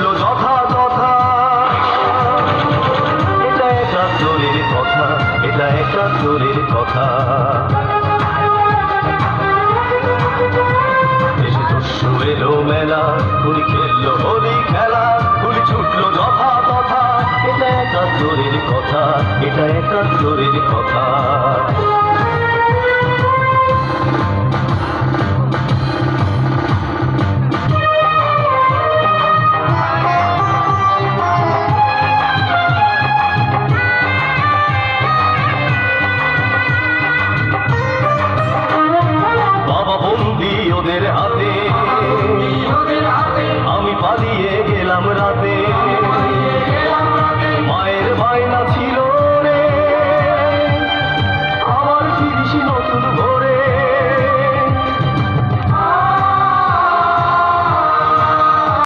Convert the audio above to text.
ছুটলো যথা তথা। এটা একাত্তরের কথা, এটা একাত্তরের কথা। দেশে দস্যু এলো মেলা, গুলি খেললো হোলি খেলা, গুলি ছুটলো যথা তথা। এটা একাত্তরের কথা, এটা একাত্তরের কথা।